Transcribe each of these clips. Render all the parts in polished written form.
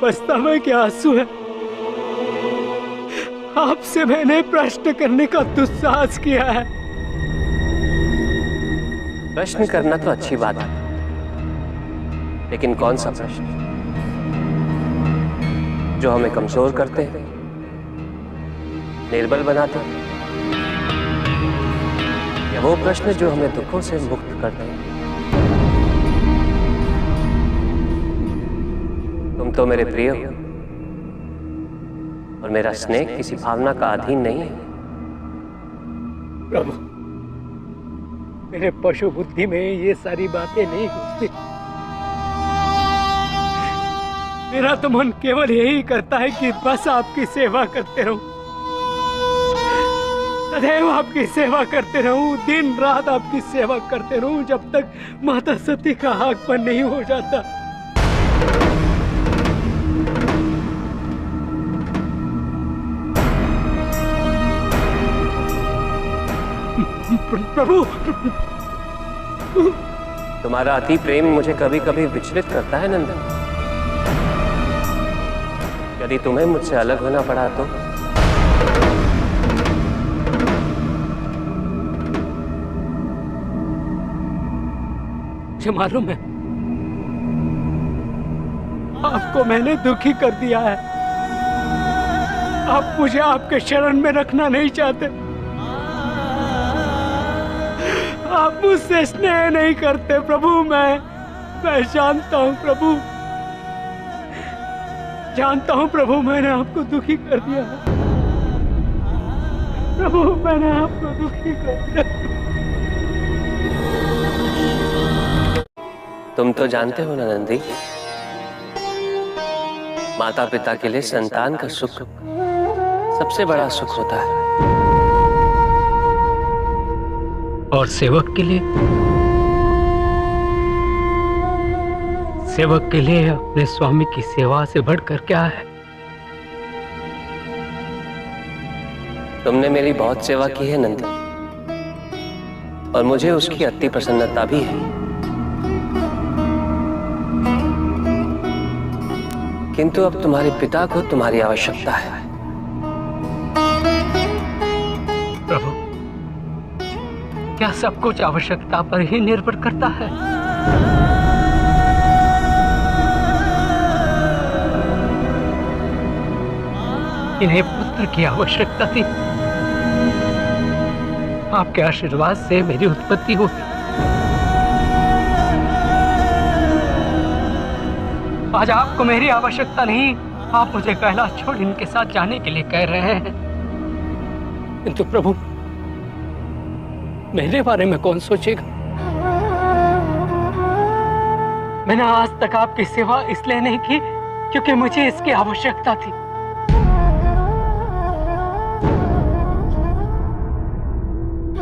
पछतावे के आंसू है। आपसे मैंने प्रश्न करने का दुस्साहस किया है। प्रश्न करना तो अच्छी बात है, लेकिन कौन सा प्रश्न जो हमें कमजोर करते हैं, निर्बल बनाते हैं, या वो प्रश्न जो हमें दुखों से मुक्त करते हैं? तुम तो मेरे प्रिय हो और मेरा स्नेह किसी भावना का अधीन नहीं है। प्रभु, मेरे पशु बुद्धि में ये सारी बातें नहीं घुसती। मेरा तो मन केवल यही करता है कि बस आपकी सेवा करते रहूं, सदैव आपकी सेवा करते रहूं, दिन रात आपकी सेवा करते रहूं, जब तक माता सती का आगमन नहीं हो जाता। प्रभु, तुम्हारा अति प्रेम मुझे कभी कभी विचलित करता है नंदन। यदि तुम्हें मुझसे अलग होना पड़ा तो? मुझे मालूम है आपको मैंने दुखी कर दिया है। आप मुझे आपके शरण में रखना नहीं चाहते। आप मुझसे स्नेह नहीं करते प्रभु। मैं जानता हूं प्रभु, जानता हूं प्रभु, मैंने आपको दुखी कर दिया है। प्रभु, मैंने आपको दुखी कर दिया। तुम तो जानते हो ना नंदी, माता पिता के लिए संतान का सुख सबसे बड़ा सुख होता है। और सेवक के लिए अपने स्वामी की सेवा से बढ़कर क्या है? तुमने मेरी बहुत सेवा की है नंदन, और मुझे उसकी अति प्रसन्नता भी है। किंतु अब तुम्हारे पिता को तुम्हारी आवश्यकता है। प्रभु, क्या सब कुछ आवश्यकता पर ही निर्भर करता है? इन्हें पुत्र की आवश्यकता थी। आपके आशीर्वाद से मेरी उत्पत्ति हुई। आज आपको मेरी आवश्यकता नहीं। आप मुझे कैलाश छोड़ इनके साथ जाने के लिए कह रहे हैं, किंतु प्रभु, मेरे बारे में कौन सोचेगा? मैंने आज तक आपकी सेवा इसलिए नहीं की क्योंकि मुझे इसकी आवश्यकता थी।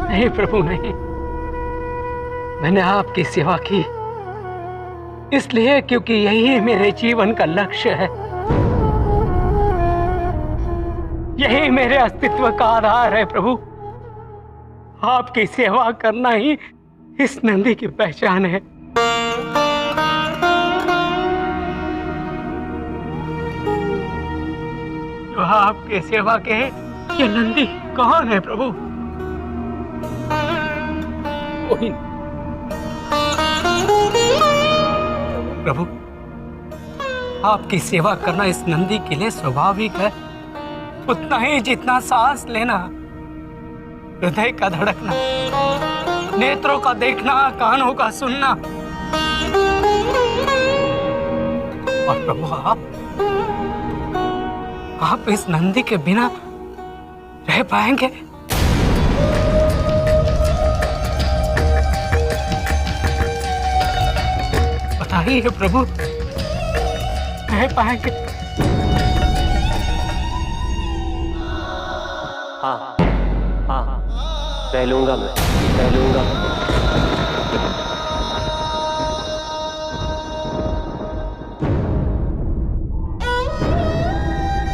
नहीं प्रभु, नहीं। मैंने आपकी सेवा की इसलिए क्योंकि यही मेरे जीवन का लक्ष्य है। यही मेरे अस्तित्व का आधार है प्रभु। आपकी सेवा करना ही इस नंदी की पहचान है। जो आपके सेवा के ये नंदी कौन है प्रभु? कोई प्रभु, आपकी सेवा करना इस नंदी के लिए स्वाभाविक है, उतना ही जितना सांस लेना, हृदय का धड़कना, नेत्रों का देखना, कानों का सुनना। और प्रभु, आप इस नंदी के बिना रह पाएंगे? बताइए प्रभु, रह पाएंगे? हाँ हाँ, रह लूंगा मैं, रह लूंगा।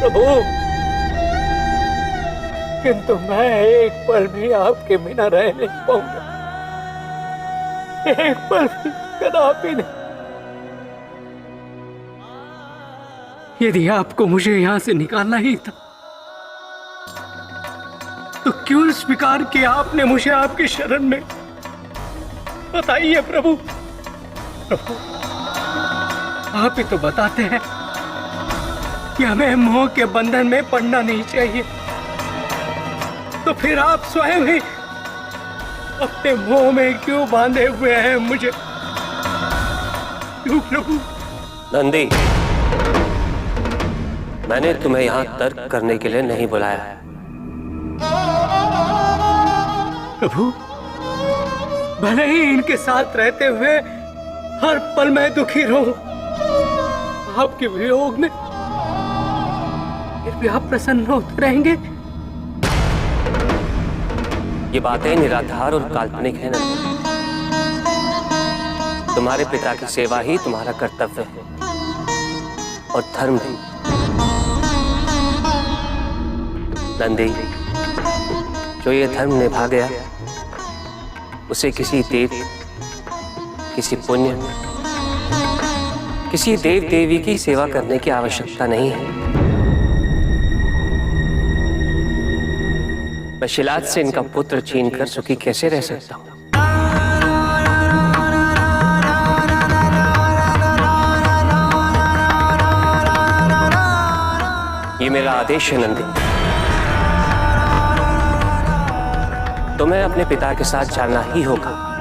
प्रभु, किंतु मैं एक पल भी आपके बिना रह नहीं पाऊंगा। एक पल भी, कदापि नहीं। यदि आपको मुझे यहां से निकालना ही था तो क्यों स्वीकार किया आपने मुझे आपकी शरण में? बताइए प्रभु। प्रभु, आप ही तो बताते हैं कि हमें मोह के बंधन में पड़ना नहीं चाहिए, तो फिर आप स्वयं ही अपने मोह में क्यों बांधे हुए हैं मुझे? क्यों प्रभु? नंदी, मैंने तुम्हें यहां तर्क करने के लिए नहीं बुलाया है। प्रभु, भले ही इनके साथ रहते हुए हर पल मैं दुखी रहूं आपके वियोग में, फिर भी आप प्रसन्न होते रहेंगे। ये बातें निराधार और काल्पनिक है नंदी। तुम्हारे पिता की सेवा ही तुम्हारा कर्तव्य है और धर्म भी। नंदी, जो ये धर्म निभा गया उसे किसी देव, किसी पुण्य, किसी देव देवी की सेवा करने की आवश्यकता नहीं है। मैं शिलाद से इनका पुत्र छीनकर सुखी कैसे रह सकता हूं? ये मेरा आदेश है नंदी। तुम्हें अपने पिता के साथ जाना ही होगा।